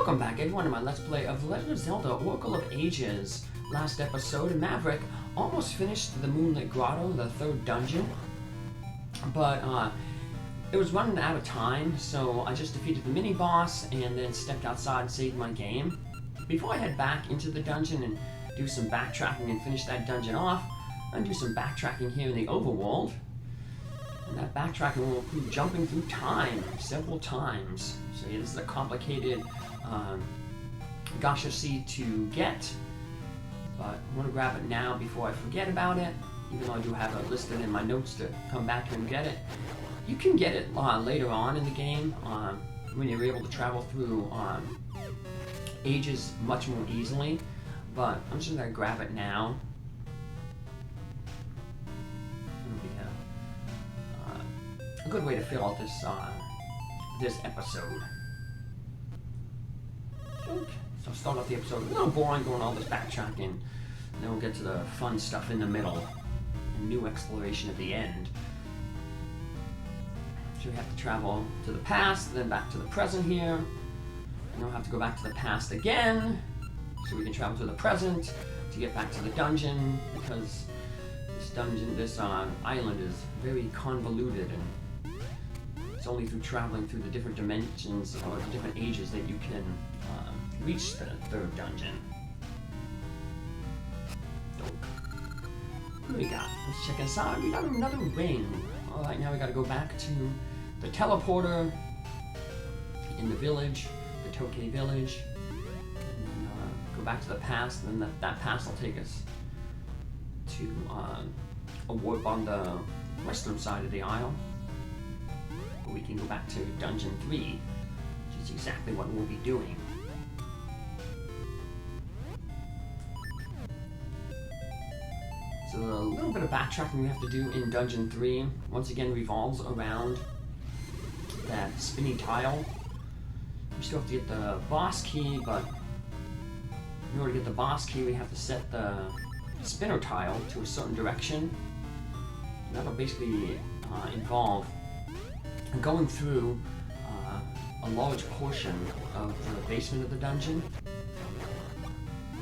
Welcome back everyone to my Let's Play of Legend of Zelda Oracle of Ages. Last episode, Maverick almost finished the Moonlit Grotto, the third dungeon, but it was running out of time, so I just defeated the mini-boss and then stepped outside and saved my game. Before I head back into the dungeon and do some backtracking and finish that dungeon off, I'm going to do some backtracking here in the overworld. And that backtracking will include jumping through time several times. So yeah, this is a complicated gasha seed to get, but I want to grab it now before I forget about it, even though I do have it listed in my notes to come back and get it. You can get it later on in the game when you're able to travel through ages much more easily, but I'm just going to grab it now. A good way to fill out this episode. So I'll start off the episode a little boring, going all this backtracking, and then we'll get to the fun stuff in the middle, and new exploration at the end. So we have to travel to the past, then back to the present here, and then we'll have to go back to the past again, so we can travel to the present to get back to the dungeon, because this island is very convoluted, and it's only through traveling through the different dimensions or the different ages that you can reach the third dungeon. What do we got? Let's check inside. We got another ring. Alright, now we gotta go back to the teleporter in the village, the Tokay village, and then go back to the past, and then that past will take us to a warp on the western side of the isle. We can go back to Dungeon 3, which is exactly what we'll be doing. So a little bit of backtracking we have to do in Dungeon 3, once again revolves around that spinny tile. We still have to get the boss key, but in order to get the boss key we have to set the spinner tile to a certain direction. And that'll basically involve going through a large portion of the basement of the dungeon.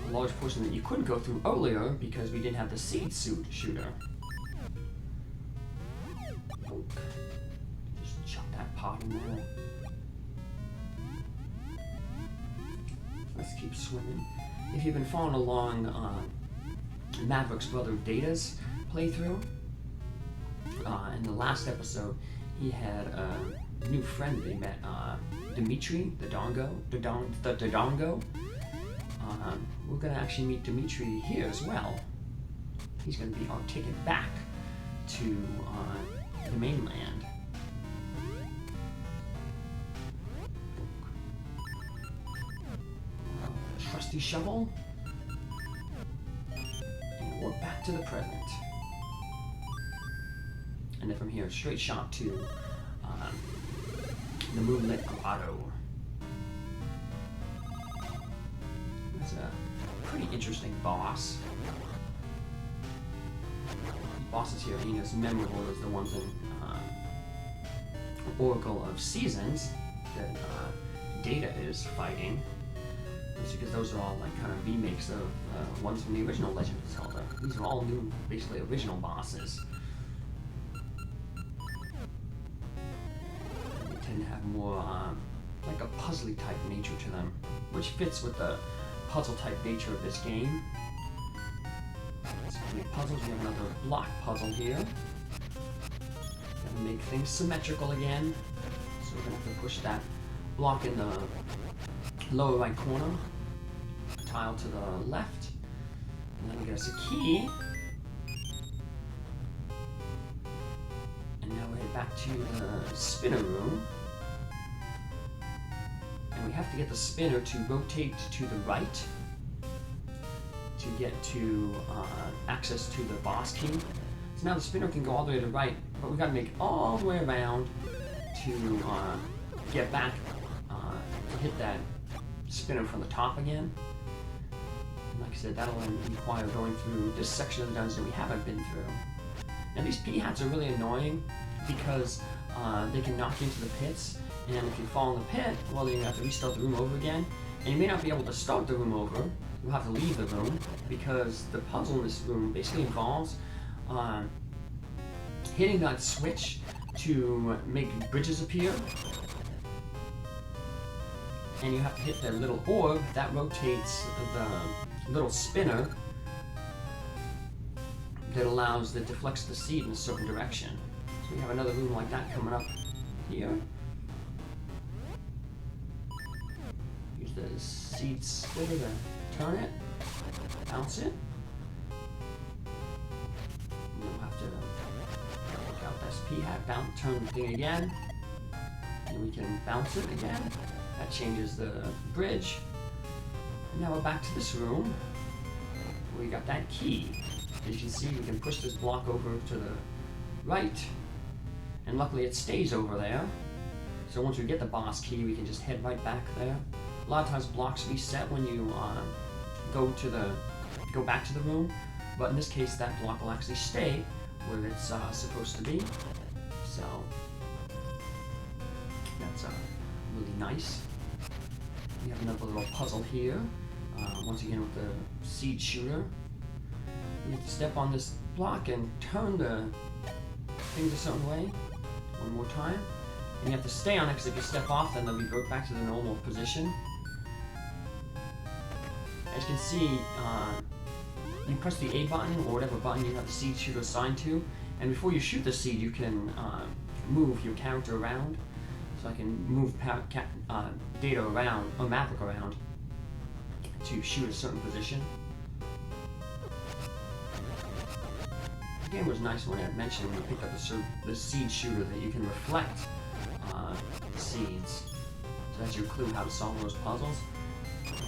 A large portion that you couldn't go through earlier because we didn't have the seed suit shooter. Just chuck that pot in there. Let's keep swimming. If you've been following along Maverick's brother Data's playthrough, in the last episode, he had a new friend they met, Dimitri, the Dongo. We're going to actually meet Dimitri here as well. He's going to be our ticket back to the mainland. Trusty shovel. And we're back to the present. And then from here, straight shot to the Moonlit Grotto. That's a pretty interesting boss. The bosses here ain't as memorable as the ones in Oracle of Seasons that Data is fighting. That's because those are all like kind of remakes of ones from the original Legend of Zelda. These are all new, basically original bosses. And have more like a puzzly type nature to them, which fits with the puzzle type nature of this game. So we have puzzles. We have another block puzzle here. Gotta make things symmetrical again. So we're gonna have to push that block in the lower right corner, a tile to the left, and then we get us a key. And now we're headed back to the spinner room. And we have to get the spinner to rotate to the right to get to access to the boss key. So now the spinner can go all the way to the right, but we got to make it all the way around to get back to hit that spinner from the top again. And like I said, that'll require going through this section of the dungeon that we haven't been through. Now these P-hats are really annoying because they can knock you into the pits, and if you fall in the pit, well then you have to restart the room over again. And you may not be able to start the room over. You'll have to leave the room because the puzzle in this room basically involves hitting that switch to make bridges appear. And you have to hit the little orb that rotates the little spinner that allows, that deflects the seed in a certain direction. So we have another room like that coming up here. Use the seed splitter to turn it, bounce it. And you'll have to take out the SP hat, bounce, turn the thing again. And we can bounce it again. That changes the bridge. And now we're back to this room. We got that key. As you can see, we can push this block over to the right. And luckily it stays over there. So once we get the boss key, we can just head right back there. A lot of times blocks reset when you go back to the room. But in this case, that block will actually stay where it's supposed to be. So that's really nice. We have another little puzzle here. Once again with the seed shooter. You have to step on this block and turn the things a certain way. One more time. And you have to stay on it because if you step off, then they'll revert back to the normal position. As you can see, you press the A button or whatever button you have the seed shooter assigned to, and before you shoot the seed, you can move your character around. So I can move Data around, or Maverick around, to shoot a certain position. The game was nice when I mentioned when you picked up the seed shooter that you can reflect seeds. So that's your clue how to solve those puzzles.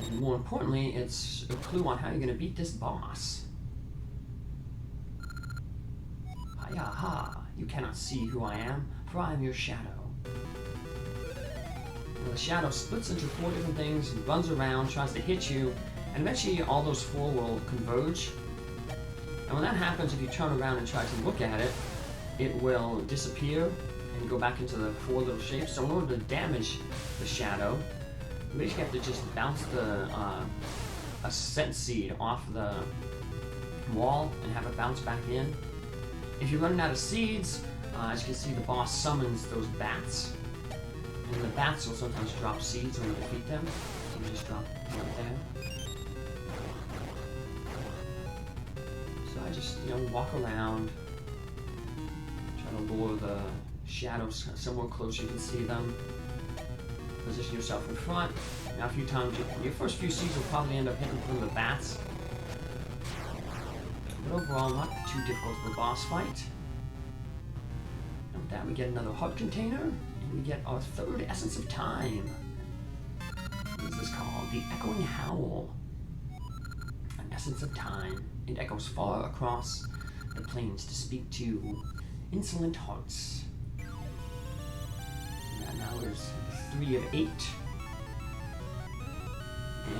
And more importantly, it's a clue on how you're going to beat this boss. Hi-ha! You cannot see who I am, for I am your shadow. The shadow splits into 4 different things, runs around, tries to hit you, and eventually all those 4 will converge. And when that happens, if you turn around and try to look at it, it will disappear and go back into the 4 little shapes. So in order to damage the shadow, you basically have to just bounce a scent seed off the wall and have it bounce back in. If you're running out of seeds, as you can see, the boss summons those bats. And the bats will sometimes drop seeds when you defeat them. So you just drop right there. So I just, walk around, try to lure the shadows somewhere close you can see them. Position yourself in front. Now a few times, your first few seeds will probably end up hitting from the bats. But overall, not too difficult for a boss fight. And with that, we get another heart container. We get our 3rd essence of time. What is this called? The Echoing Howl. An essence of time. It echoes far across the plains to speak to insolent hearts. And now there's 3 of 8.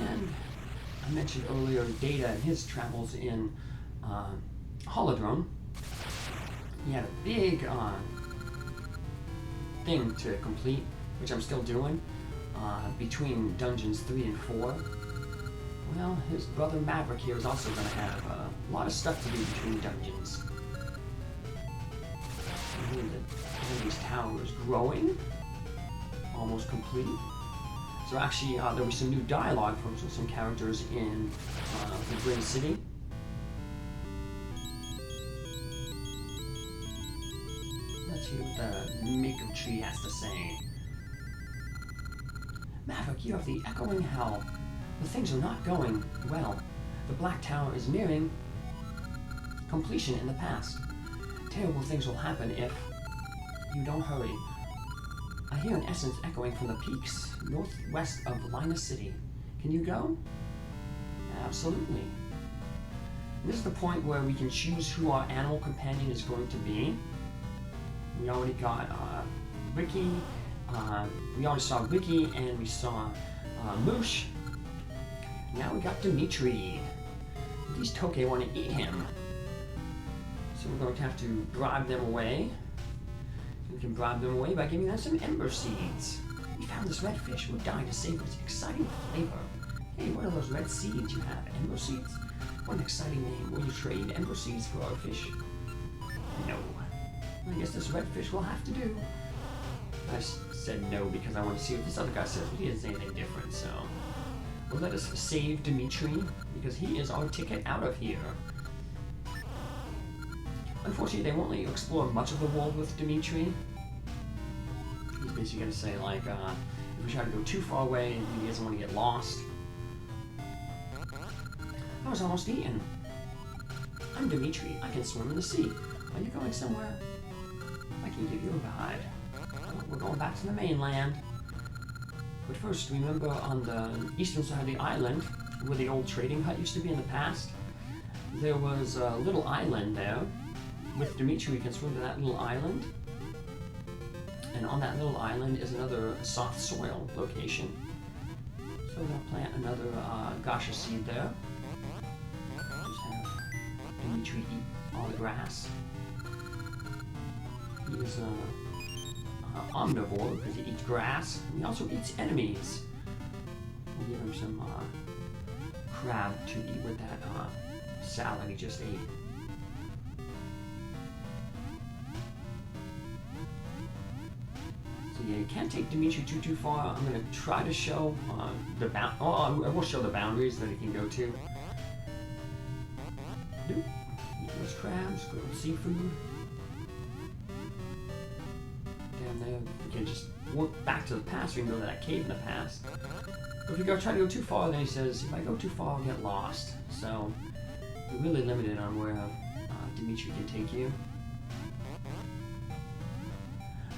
And I mentioned earlier Data and his travels in Holodrome. He had a big thing to complete, which I'm still doing, between dungeons 3 and 4. Well, his brother Maverick here is also going to have a lot of stuff to do between dungeons. And the enemy's tower is growing, almost complete. So actually, there'll be some new dialogue from some characters in the Green City. Let's hear what the Mako Tree has to say. Maverick, you have the Echoing Howl. The things are not going well. The Black Tower is nearing completion in the past. Terrible things will happen if you don't hurry. I hear an essence echoing from the peaks northwest of Lina City. Can you go? Absolutely. This is the point where we can choose who our animal companion is going to be. We already got Ricky. We already saw Ricky and we saw Moosh. Now we got Dimitri. These Toke want to eat him. So we're going to have to bribe them away. We can bribe them away by giving them some ember seeds. We found this red fish. We'll die to savor its exciting flavor. Hey, what are those red seeds you have? Ember seeds? What an exciting name. Will you trade ember seeds for our fish? No. I guess this red fish will have to do. I said no because I want to see what this other guy says, but he doesn't say anything different, so... Well, let us save Dimitri, because he is our ticket out of here. Unfortunately, they won't let you explore much of the world with Dimitri. He's basically going to say, like, if we try to go too far away, he doesn't want to get lost. I was almost eaten. I'm Dimitri. I can swim in the sea. Are you going somewhere? I can give you a ride. Well, we're going back to the mainland. But first, remember on the eastern side of the island, where the old trading hut used to be in the past? There was a little island there. With Dimitri, we can swim to that little island. And on that little island is another soft soil location. So we're going to plant another gasha seed there. Just have Dimitri eat all the grass. He is omnivore because he eats grass. And he also eats enemies. We'll give him some crab to eat with that salad he just ate. So yeah, you can't take Dimitri too far. I'm going to try to show I will show the boundaries that he can go to. Eat those crabs, grilled seafood. Down there, we can just walk back to the past. We can go to that cave in the past. But if we try to go too far, then he says, if I go too far, I'll get lost. So we're really limited on where Dimitri can take you.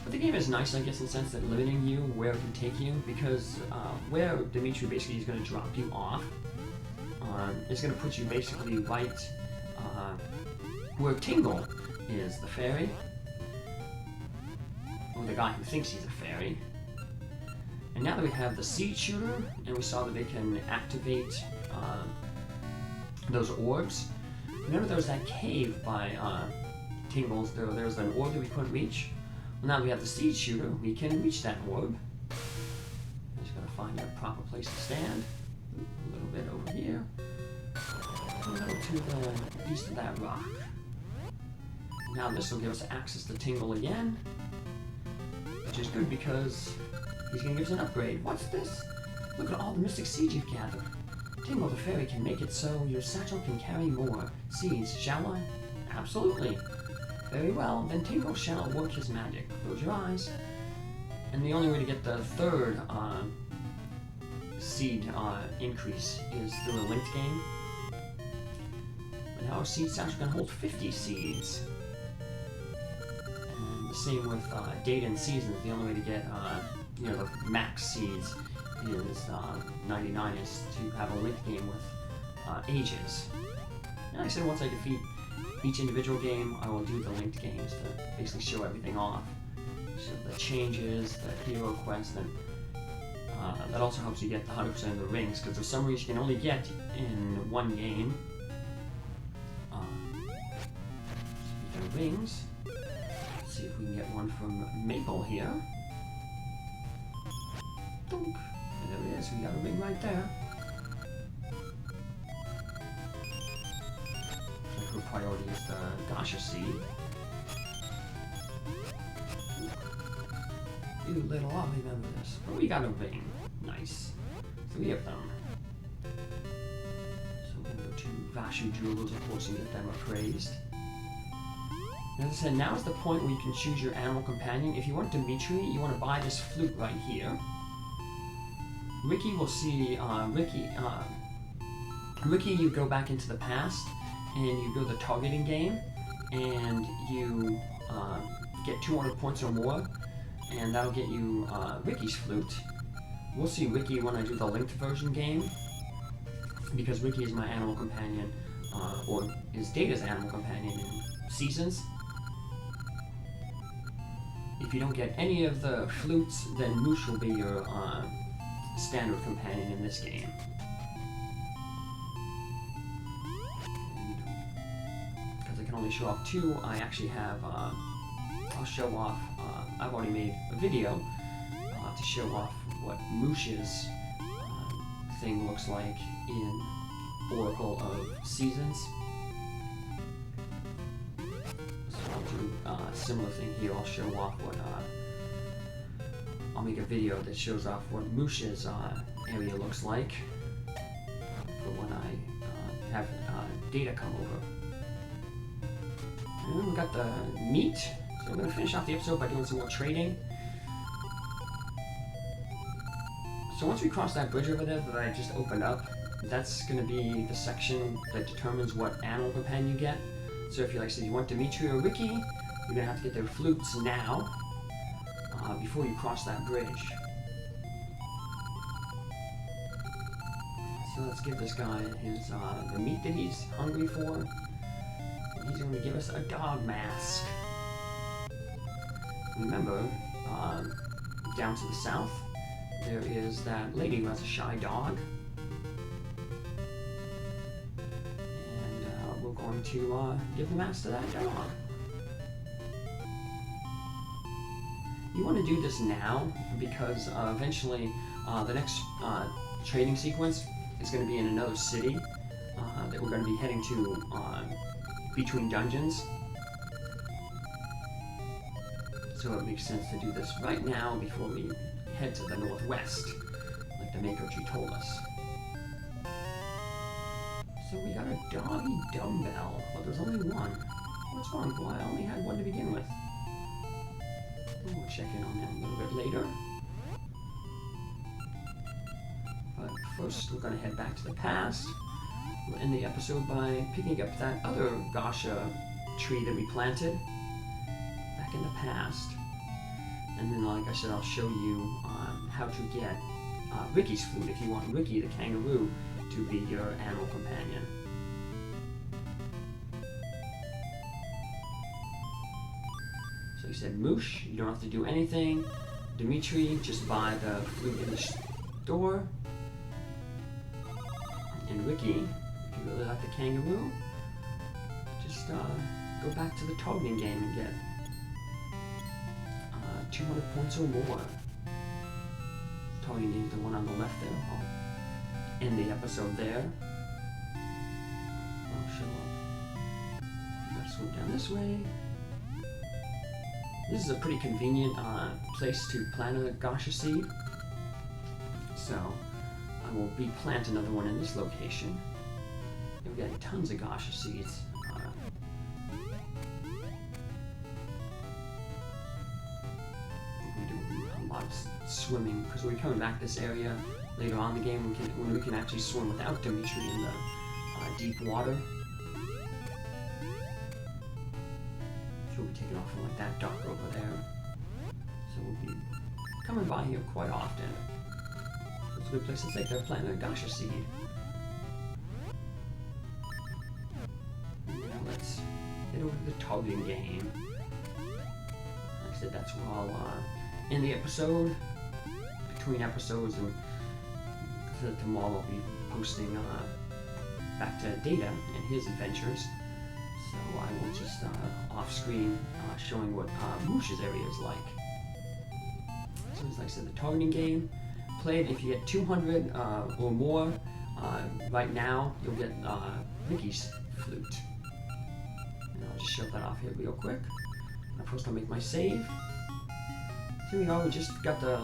But the game is nice, I guess, in the sense that limiting you where it can take you, because where Dimitri basically is going to drop you off, it's going to put you basically right where Tingle is, the fairy, or the guy who thinks he's a fairy. And now that we have the seed shooter, and we saw that they can activate those orbs, remember there was that cave by Tingle's, there was an orb that we couldn't reach? Well, now that we have the seed shooter, we can reach that orb. I'm just gotta find a proper place to stand. A little bit over here. A little to the east of that rock. Now this will give us access to Tingle again, which is good because he's going to give us an upgrade. What's this? Look at all the mystic seeds you've gathered. Tingle the fairy can make it so your satchel can carry more seeds, shall I? Absolutely. Very well, then Tingle shall work his magic. Close your eyes. And the only way to get the third seed increase is through a linked game. But now our seed satchel can hold 50 seeds. And the same with data and seasons. The only way to get the max seeds is 99 is to have a linked game with ages. And like I said, once I defeat each individual game, I will do the linked games to basically show everything off. So the changes, the hero quest, and that also helps you get the 100% of the rings, because for some reason you can only get in one game. Speaking of rings, let's see if we can get one from Maple here. Dunk. And there it is, we got a ring right there. Her priority is the gasha seed. You little, I'll remember this. But we got a ring. Nice. 3 of them. So we're going to go to Vashu Jewelers, of course, and get them appraised. As I said, now is the point where you can choose your animal companion. If you want Dimitri, you want to buy this flute right here. Ricky will see, Ricky, you go back into the past, and you go the targeting game, and you get 200 points or more, and that'll get you Ricky's flute. We'll see Ricky when I do the linked version game, because Ricky is my animal companion, or is Data's animal companion in Seasons. If you don't get any of the flutes, then Moosh will be your standard companion in this game. Because I can only show off 2, I actually have, I'll show off, I've already made a video to show off what Moosh's thing looks like in Oracle of Seasons. So I'll do a similar thing here. I'll show off what, I'll make a video that shows off what Moosh's area looks like for when I have data come over. And we got the meat, so I'm going to finish off the episode by doing some more trading. So once we cross that bridge over there that I just opened up, that's going to be the section that determines what animal companion you get. So if you like, say you want Dimitri or Ricky, you're going to have to get their flutes now, before you cross that bridge. So let's give this guy his the meat that he's hungry for. He's going to give us a dog mask. Remember, down to the south, there is that lady who has a shy dog. And we're going to give the mask to that dog. You want to do this now because eventually the next trading sequence is going to be in another city that we're going to be heading to between dungeons. So it makes sense to do this right now before we head to the northwest, like the Maker Tree told us. So we got a doggy dumbbell, but there's only one. What's wrong? Well, I only had one to begin with. We'll check in on that a little bit later. But first, we're going to head back to the past. We'll end the episode by picking up that other gasha tree that we planted back in the past. And then, like I said, I'll show you how to get Ricky's flute if you want Ricky the kangaroo to be your animal companion. So he said, Moosh, you don't have to do anything. Dimitri, just buy the flute in the store. And Ricky, if you really like the kangaroo, just go back to the targeting game and get 200 points or more. Targeting game, the one on the left there. I'll end the episode there. I'll show up. Let's swim down this way. This is a pretty convenient place to plant a gasha seed. So I will replant another one in this location. And we're getting tons of gasha seeds. We do a lot of swimming because we're coming back this area later on in the game when we can actually swim without Dimitri in the deep water. So we'll be taking off from like that dock over there. So we'll be coming by here quite often. So it's a good place to take their planting a gasha seed. And now let's head over to the targeting game. Like I said, that's where I'll end the episode. Between episodes, and tomorrow I'll be posting back to Data and his adventures. So I will just off-screen showing what Moosh's area is like. So as I said, the targeting game. Play it if you get 200 or more. Right now, you'll get Ricky's flute. And I'll just shove that off here real quick. And first I'll make my save. Here we go, we just got the...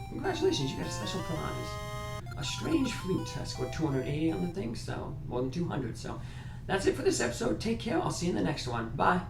Congratulations, you got a special prize. A strange flute. I scored 280 on the thing, so more than 200. So that's it for this episode. Take care. I'll see you in the next one. Bye.